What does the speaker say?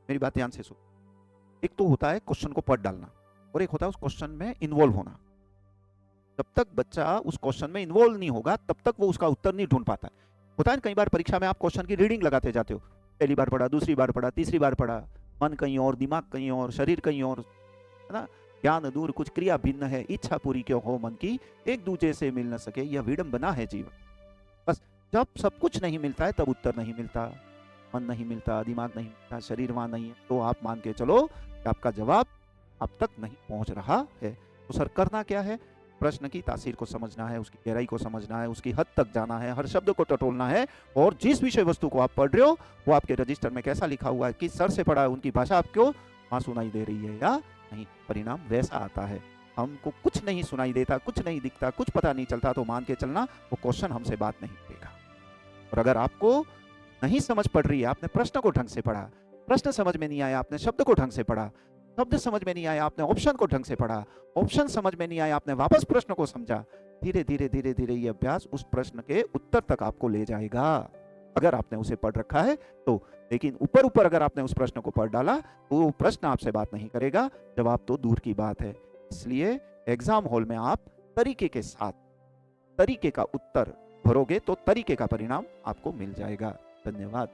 मेरी बात ध्यान से सुन। एक तो होता है क्वेश्चन को पढ़ डालना, और एक होता है उस क्वेश्चन में इन्वॉल्व होना। जब तक बच्चा उस क्वेश्चन में इन्वॉल्व नहीं होगा तब तक वो उसका उत्तर नहीं ढूंढ पाता है। होता है ना, कई बार परीक्षा में आप क्वेश्चन की रीडिंग लगाते जाते हो, पहली बार पढ़ा, दूसरी बार पढ़ा, तीसरी बार पढ़ा, मन कहीं और, दिमाग कहीं और, शरीर कहीं और, है ना। ज्ञान दूर कुछ क्रिया भिन्न है, इच्छा पूरी क्यों हो मन की, एक दूजे से मिल न सके, यह विडंबना है जीवन। बस जब सब कुछ नहीं मिलता है तब उत्तर नहीं मिलता, मन नहीं मिलता, दिमाग नहीं मिलता, शरीर वहां नहीं है, तो आप मान के चलो कि आपका जवाब अब तक नहीं पहुंच रहा है। तो सर करना क्या है? प्रश्न की तासीर को समझना है, उसकी गहराई को समझना है, उसकी हद तक जाना है, हर शब्द को टटोलना है, और जिस विषय वस्तु को आप पढ़ रहे हो वो आपके रजिस्टर में कैसा लिखा हुआ है, किस सर से पढ़ा है, उनकी भाषा आपको वहां सुनाई दे रही है या नहीं, परिणाम वैसा आता है। हमको कुछ नहीं सुनाई देता, कुछ नहीं दिखता, कुछ पता नहीं चलता, तो मान के चलना वो क्वेश्चन हमसे बात नहीं करेगा। और अगर आपको नहीं समझ पड़ रही है, आपने प्रश्न को ढंग से पढ़ा, प्रश्न समझ में नहीं आया, आपने शब्द को ढंग से पढ़ा, शब्द समझ में नहीं आया, आपने ऑप्शन को ढंग से पढ़ा, ऑप्शन समझ में नहीं आया, आपने वापस प्रश्न को समझा, धीरे धीरे धीरे धीरे ये अभ्यास उस प्रश्न के उत्तर तक आपको ले जाएगा, अगर आपने उसे पढ़ रखा है तो। लेकिन ऊपर ऊपर अगर आपने उस प्रश्न को पढ़ डाला तो वो प्रश्न आपसे बात नहीं करेगा, जवाब तो दूर की बात है। इसलिए एग्जाम हॉल में आप तरीके के साथ तरीके का उत्तर भरोगे तो तरीके का परिणाम आपको मिल जाएगा। धन्यवाद।